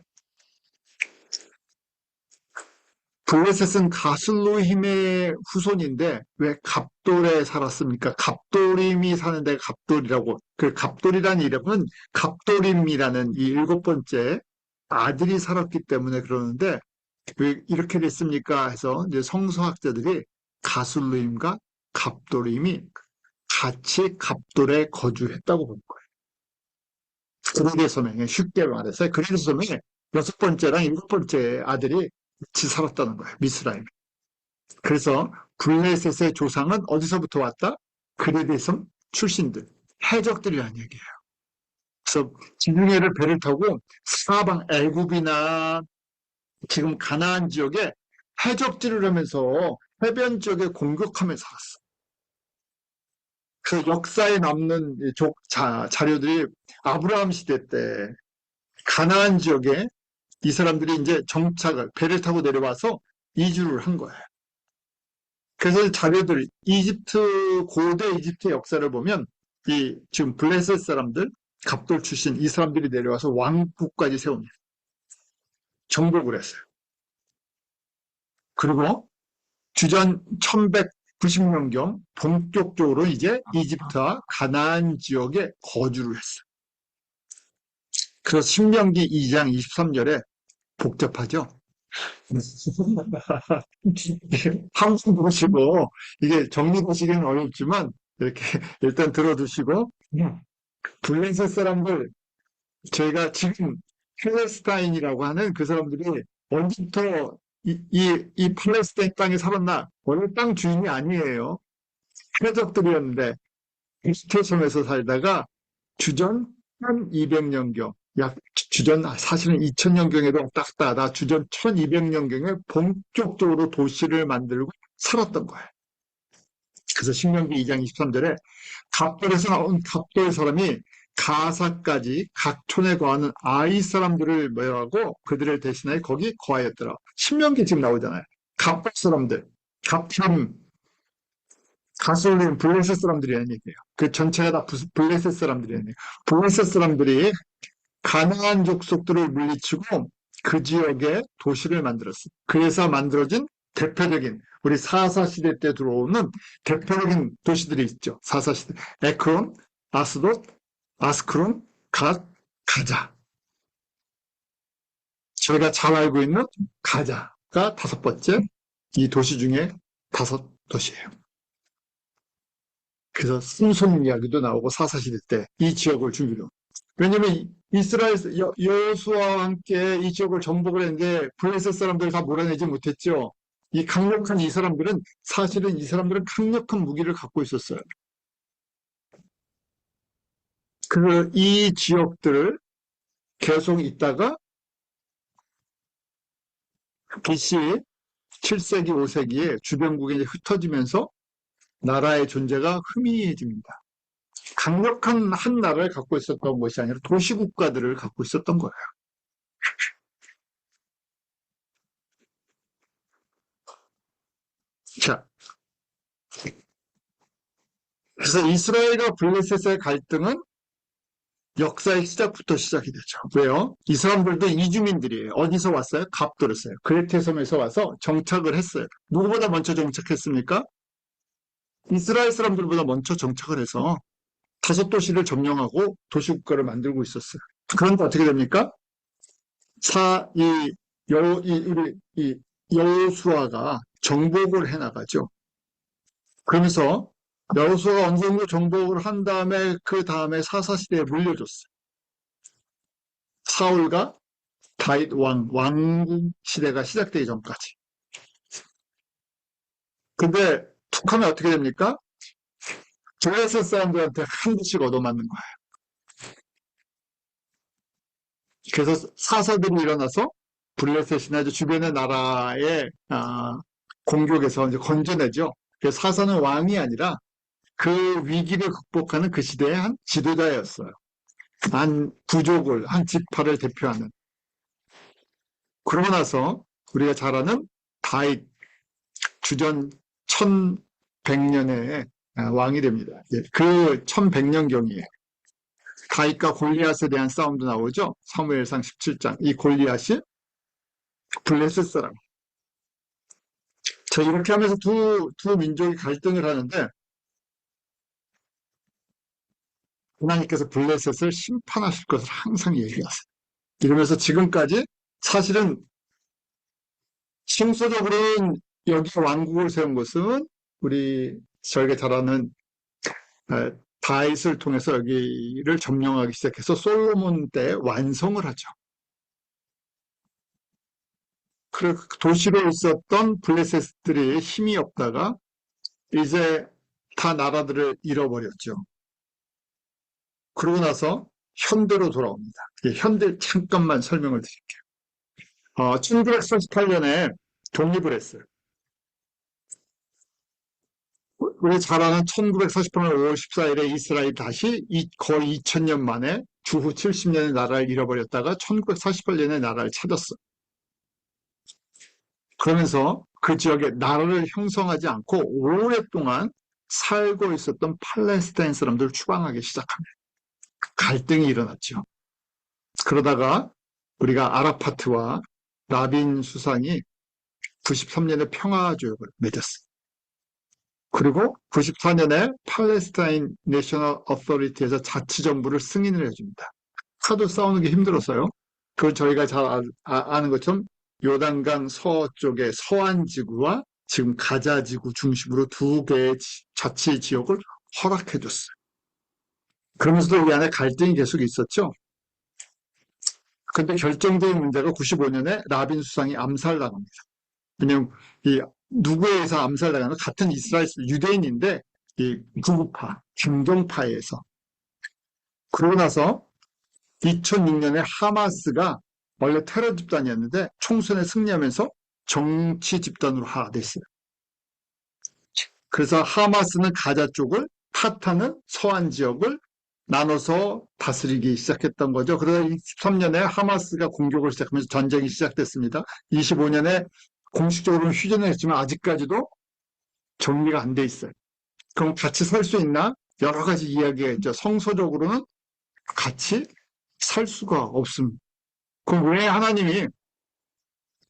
블레셋은 가슬루힘의 후손인데 왜 갑돌에 살았습니까? 갑돌임이 사는 데가 갑돌이라고. 그 갑돌이라는 이름은 갑돌임이라는 이 7번째 아들이 살았기 때문에 그러는데 왜 이렇게 됐습니까? 해서 이제 성서학자들이 가슬루임과 갑돌임이 같이 갑돌에 거주했다고 본 거예요. 그레데 섬에 쉽게 말해서 그레데 섬에 6번째랑 7번째 아들이 같이 살았다는 거예요. 미스라임. 그래서 블레셋의 조상은 어디서부터 왔다? 그레데 섬 출신들, 해적들이라는 얘기예요. 그래서 지중해를 배를 타고 사방 애굽이나 지금 가나안 지역에 해적질을 하면서 해변 지역에 공격하며 살았어. 그 역사에 남는 자료들이 아브라함 시대 때 가나안 지역에 이 사람들이 이제 정착을 배를 타고 내려와서 이주를 한 거예요. 그래서 자료들 고대 이집트 역사를 보면 이 지금 블레셋 사람들 갑돌 출신 이 사람들이 내려와서 왕국까지 세웁니다. 정복을 했어요. 그리고 주전 1190년경 본격적으로 이제 이집트와 가나안 지역에 거주를 했어요. 그래서 신명기 2장 23절에 복잡하죠? 한번 보시고 이게 정리하시기는 어렵지만 이렇게 일단 들어두시고 블레셋 사람들 저희가 지금 팔레스타인이라고 하는 그 사람들이 언제부터 이 팔레스타인 땅에 살았나? 원래 땅 주인이 아니에요. 해적들이었는데 이스테섬에서 살다가 주전 1200년경 주전 사실은 2000년경에도 딱딱하다. 주전 1200년경에 본격적으로 도시를 만들고 살았던 거예요. 그래서 신명기 2장 23절에 갑돌에서 나온 갑돌 사람이 가사까지 각 촌에 거하는 아이 사람들을 뭐라고 그들을 대신하여 거기 거하였더라. 신명기 지금 나오잖아요. 갑돌 사람들, 갑팀, 가솔린 블레셋 사람들이라는 얘기예요. 그 전체가 다 블레셋 사람들이라는 얘기예요. 블레셋 사람들이 가나안 족속들을 물리치고 그 지역에 도시를 만들었어요. 그래서 만들어진 대표적인 우리 사사시대 때 들어오는 대표적인 도시들이 있죠. 사사시대. 에크론, 아스돗, 아스크론, 가자. 저희가 잘 알고 있는 가자가 5번째 이 도시 중에 5도시예요. 그래서 승손 이야기도 나오고 사사시대 때 이 지역을 중심으로. 왜냐면 이스라엘 여호수아와 함께 이 지역을 정복을 했는데 블레셋 사람들 다 몰아내지 못했죠. 이 강력한 이 사람들은 사실은 이 사람들은 강력한 무기를 갖고 있었어요. 이 지역들을 계속 있다가 BC 7세기, 5세기에 주변국에 이제 흩어지면서 나라의 존재가 희미해집니다. 강력한 한 나라를 갖고 있었던 것이 아니라 도시국가들을 갖고 있었던 거예요. 자, 그래서 이스라엘과 블레셋의 갈등은 역사의 시작부터 시작이 되죠. 왜요? 이 사람들도 이주민들이에요. 어디서 왔어요? 갑돌에서요. 그레테 섬에서 와서 정착을 했어요. 누구보다 먼저 정착했습니까? 이스라엘 사람들보다 먼저 정착을 해서 5도시를 점령하고 도시국가를 만들고 있었어요. 그런데 어떻게 됩니까? 우리 여호수아가 정복을 해나가죠. 그러면서 여호수아가 어느 정도 정복을 한 다음에 그 다음에 사사시대에 물려줬어요. 사울과 다윗 왕국 시대가 시작되기 전까지. 근데 툭 하면 어떻게 됩니까? 블레셋 사람들한테 한 대씩 얻어맞는 거예요. 그래서 사사들이 일어나서 블레셋이나 주변의 나라의 공격에서 이제 건져내죠. 그래서 사사는 왕이 아니라 그 위기를 극복하는 그 시대의 한 지도자였어요. 한 부족을, 한 지파를 대표하는. 그러고 나서 우리가 잘 아는 다윗 주전 1100년에 왕이 됩니다. 그 1100년경이에요. 다윗과 골리앗에 대한 싸움도 나오죠. 사무엘상 17장. 이 골리앗이 블레셋 사람. 자, 이렇게 하면서 두 민족이 갈등을 하는데 하나님께서 블레셋을 심판하실 것을 항상 얘기하세요. 이러면서 지금까지 사실은 심소적으로는 여기 왕국을 세운 것은 저희가 잘 아는 다윗을 통해서 여기를 점령하기 시작해서 솔로몬 때 완성을 하죠. 그 도시로 있었던 블레셋들이 힘이 없다가 이제 다 나라들을 잃어버렸죠. 그러고 나서 현대로 돌아옵니다. 현대 잠깐만 설명을 드릴게요. 1948년에 독립을 했어요. 우리 잘 아는 1948년 5월 14일에 이스라엘이 다시 거의 2000년 만에 주후 70년의 나라를 잃어버렸다가 1948년에 나라를 찾았어요. 그러면서 그 지역에 나라를 형성하지 않고 오랫동안 살고 있었던 팔레스타인 사람들을 추방하기 시작합니다. 갈등이 일어났죠. 그러다가 우리가 아라파트와 라빈 수상이 93년에 평화조약을 맺었어요. 그리고 94년에 팔레스타인 내셔널 어서리티에서 자치정부를 승인을 해줍니다. 하도 싸우는 게 힘들어서요. 그걸 저희가 잘 아는 것처럼 요단강 서쪽의 서안지구와 지금 가자지구 중심으로 두 개의 자치지역을 허락해줬어요. 그러면서도 이 안에 갈등이 계속 있었죠. 근데 결정적인 문제가 95년에 라빈 수상이 암살당합니다. 왜냐면 이 누구에 의해서 암살당하는 같은 이스라엘 유대인인데 이 구구파, 김종파에 의해서. 그러고 나서 2006년에 하마스가 원래 테러 집단이었는데 총선에 승리하면서 정치 집단으로 하됐어요. 그래서 하마스는 가자 쪽을, 파타는 서안 지역을 나눠서 다스리기 시작했던 거죠. 그러다 23년에 하마스가 공격을 시작하면서 전쟁이 시작됐습니다. 25년에 공식적으로는 휴전을 했지만 아직까지도 정리가 안 돼 있어요. 그럼 같이 살 수 있나? 여러 가지 이야기가 있죠. 성서적으로는 같이 살 수가 없습니다. 그럼 왜 하나님이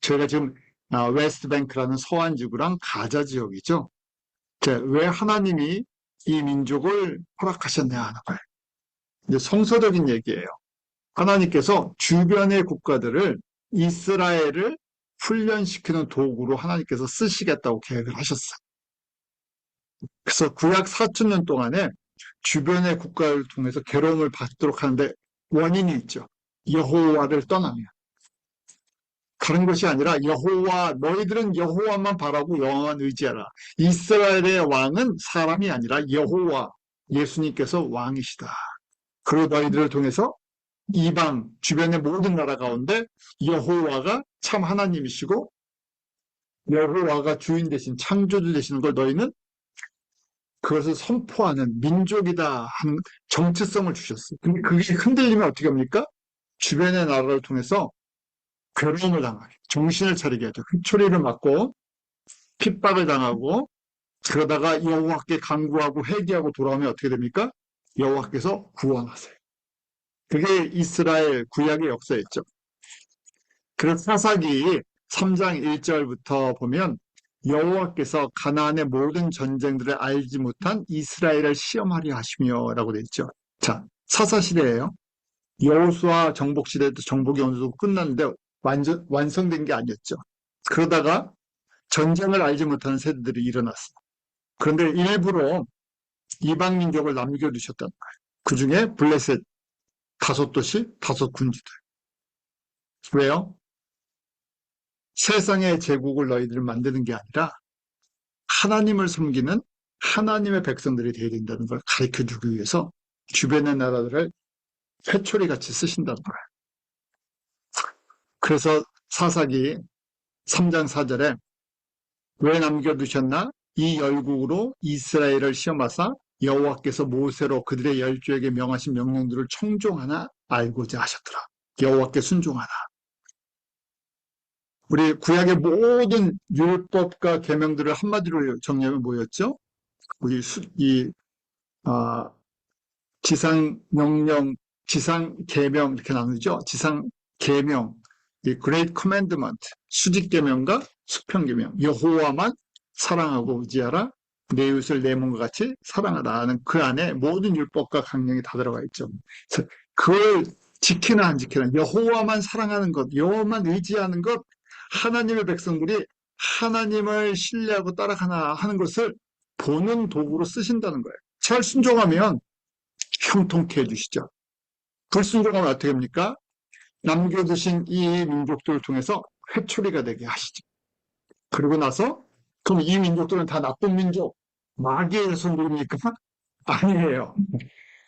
저희가 지금 웨스트뱅크라는 서안 지구랑 가자 지역이죠. 왜 하나님이 이 민족을 허락하셨냐 하는 거예요. 이제 성서적인 얘기예요. 하나님께서 주변의 국가들을 이스라엘을 훈련시키는 도구로 하나님께서 쓰시겠다고 계획을 하셨어요. 그래서 구약 4,000년 동안에 주변의 국가를 통해서 괴로움을 받도록 하는데 원인이 있죠. 여호와를 떠나면. 다른 것이 아니라 여호와, 너희들은 여호와만 바라고 여호와만 의지하라. 이스라엘의 왕은 사람이 아니라 여호와, 예수님께서 왕이시다. 그리고 너희들을 통해서 이방, 주변의 모든 나라 가운데 여호와가 참 하나님이시고 여호와가 주인 되신 창조주 되시는 걸 너희는 그것을 선포하는 민족이다 하는 정체성을 주셨어요. 근데 그게 흔들리면 어떻게 합니까? 주변의 나라를 통해서 괴로움을 당하게, 정신을 차리게 하죠. 휘초리를 맞고 핍박을 당하고 그러다가 여호와께 간구하고 회개하고 돌아오면 어떻게 됩니까? 여호와께서 구원하세요. 그게 이스라엘 구약의 역사였죠. 그래서 사사기 3장 1절부터 보면 여호와께서 가나안의 모든 전쟁들을 알지 못한 이스라엘을 시험하려 하시며 라고 되어 있죠. 자, 사사시대예요. 여호수아 정복시대도 정복이 어느 정도 끝났는데 완성된 게 아니었죠. 그러다가 전쟁을 알지 못하는 세대들이 일어났어요. 그런데 일부러 이방 민족을 남겨두셨다는 거예요. 그 중에 블레셋 5도시, 5군주들. 왜요? 세상의 제국을 너희들 만드는 게 아니라 하나님을 섬기는 하나님의 백성들이 되어야 된다는 걸 가르쳐주기 위해서 주변의 나라들을 회초리같이 쓰신다는 거예요. 그래서 사사기 3장 4절에 왜 남겨두셨나? 이 열국으로 이스라엘을 시험하사 여호와께서 모세로 그들의 열조에게 명하신 명령들을 청종하나 알고자 하셨더라. 여호와께 순종하라. 우리 구약의 모든 율법과 계명들을 한마디로 정리하면 뭐였죠? 우리 지상 명령, 지상 계명 이렇게 나누죠. 지상 계명, 이 Great Commandment, 수직 계명과 수평 계명. 여호와만 사랑하고 의지하라. 내 이웃을 내 몸과 같이 사랑하라는 그 안에 모든 율법과 강령이 다 들어가 있죠. 그래서 그걸 지키나 안 지키나, 여호와만 사랑하는 것, 여호와만 의지하는 것, 하나님의 백성들이 하나님을 신뢰하고 따라가나 하는 것을 보는 도구로 쓰신다는 거예요. 잘 순종하면 형통케 해주시죠. 불순종하면 어떻게 합니까? 남겨두신 이 민족들을 통해서 회초리가 되게 하시죠. 그리고 나서 그럼 이 민족들은 다 나쁜 민족, 마귀의 선물입니까? 아니에요.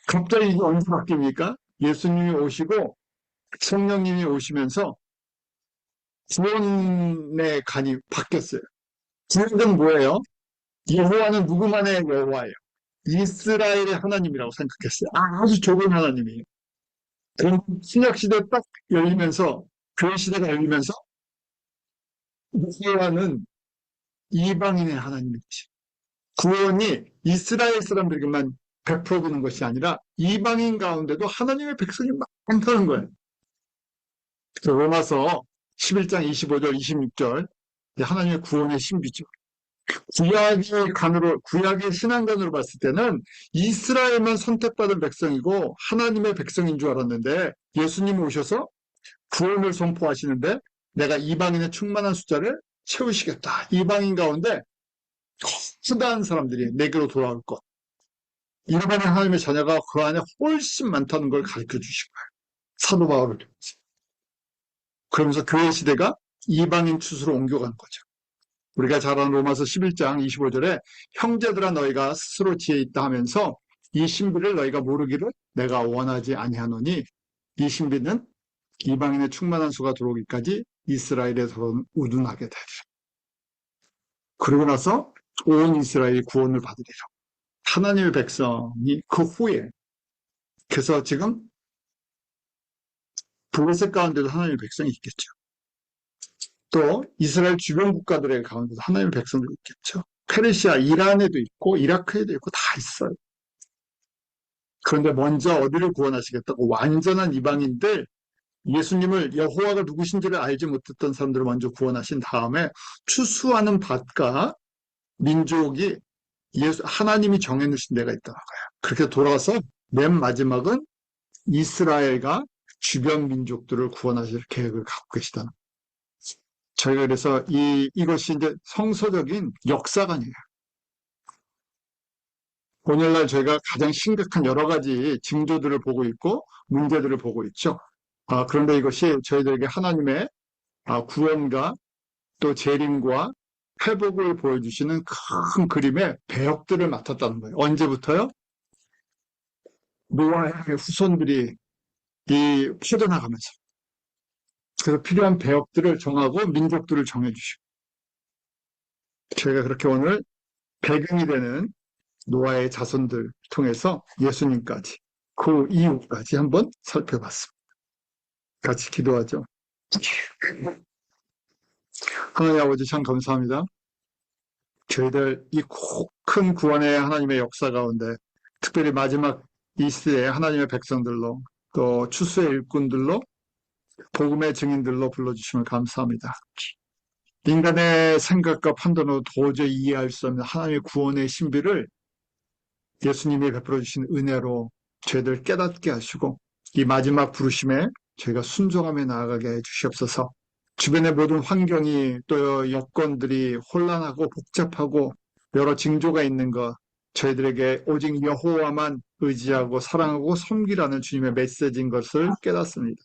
갑자기 이게 언제 바뀝니까? 예수님이 오시고 성령님이 오시면서 구원의 간이 바뀌었어요. 구원은 뭐예요? 여호와는 누구만의 여호와예요? 이스라엘의 하나님이라고 생각했어요. 아주 좁은 하나님이에요. 그럼 신약시대 딱 열리면서, 교회 시대가 열리면서, 여호와는 이방인의 하나님이지. 구원이 이스라엘 사람들에게만 베풀어주는 것이 아니라 이방인 가운데도 하나님의 백성이 많다는 거예요. 그래서 로마서 11장 25절, 26절, 하나님의 구원의 신비죠. 구약의 신앙관으로 봤을 때는 이스라엘만 선택받은 백성이고 하나님의 백성인 줄 알았는데 예수님이 오셔서 구원을 선포하시는데 내가 이방인의 충만한 숫자를 채우시겠다. 이방인 가운데 수다한 사람들이 내게로 돌아올 것. 일반의 하나님의 자녀가 그 안에 훨씬 많다는 걸 가르쳐 주신 거예요. 사도 바울을 통해서. 그러면서 교회 시대가 이방인 추수로 옮겨가는 거죠. 우리가 잘 아는 로마서 11장 25절에 형제들아 너희가 스스로 지혜 있다 하면서 이 신비를 너희가 모르기를 내가 원하지 아니하노니 이 신비는 이방인의 충만한 수가 들어오기까지 이스라엘에 우둔하게 되리라. 그러고 나서 온 이스라엘이 구원을 받으리라. 하나님의 백성이 그 후에 그래서 지금 블레셋 가운데도 하나님의 백성이 있겠죠. 또 이스라엘 주변 국가들의 가운데도 하나님의 백성들이 있겠죠. 페르시아, 이란에도 있고 이라크에도 있고 다 있어요. 그런데 먼저 어디를 구원하시겠다고 완전한 이방인들, 예수님을 여호와가 누구신지를 알지 못했던 사람들을 먼저 구원하신 다음에 추수하는 밭과 민족이 하나님이 정해놓으신 데가 있다는 거예요. 그렇게 돌아와서 맨 마지막은 이스라엘과 주변 민족들을 구원하실 계획을 갖고 계시다는 거예요. 저희가 그래서 이것이 이제 성서적인 역사관이에요. 오늘날 저희가 가장 심각한 여러 가지 징조들을 보고 있고 문제들을 보고 있죠. 그런데 이것이 저희들에게 하나님의 구원과 또 재림과 회복을 보여주시는 큰 그림의 배역들을 맡았다는 거예요. 언제부터요? 노아의 후손들이 퍼져나가면서. 그래서 필요한 배역들을 정하고 민족들을 정해주시고. 저희가 그렇게 오늘 배경이 되는 노아의 자손들 통해서 예수님까지 그 이후까지 한번 살펴봤습니다. 같이 기도하죠. 하나님 아버지 참 감사합니다. 저희들 이 큰 구원의 하나님의 역사 가운데 특별히 마지막 이 시대의 하나님의 백성들로 또 추수의 일꾼들로 복음의 증인들로 불러주시면 감사합니다. 인간의 생각과 판단으로 도저히 이해할 수 없는 하나님의 구원의 신비를 예수님이 베풀어 주신 은혜로 저희들 깨닫게 하시고 이 마지막 부르심에 저희가 순종하며 나아가게 해 주시옵소서. 주변의 모든 환경이 또 여건들이 혼란하고 복잡하고 여러 징조가 있는 것 저희들에게 오직 여호와만 의지하고 사랑하고 섬기라는 주님의 메시지인 것을 깨닫습니다.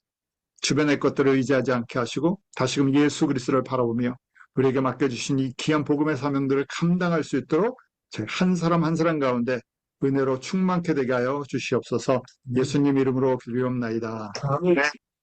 주변의 것들을 의지하지 않게 하시고 다시금 예수 그리스도를 바라보며 우리에게 맡겨주신 이 귀한 복음의 사명들을 감당할 수 있도록 저희 한 사람 한 사람 가운데 은혜로 충만케 되게 하여 주시옵소서. 예수님 이름으로 기도옵나이다.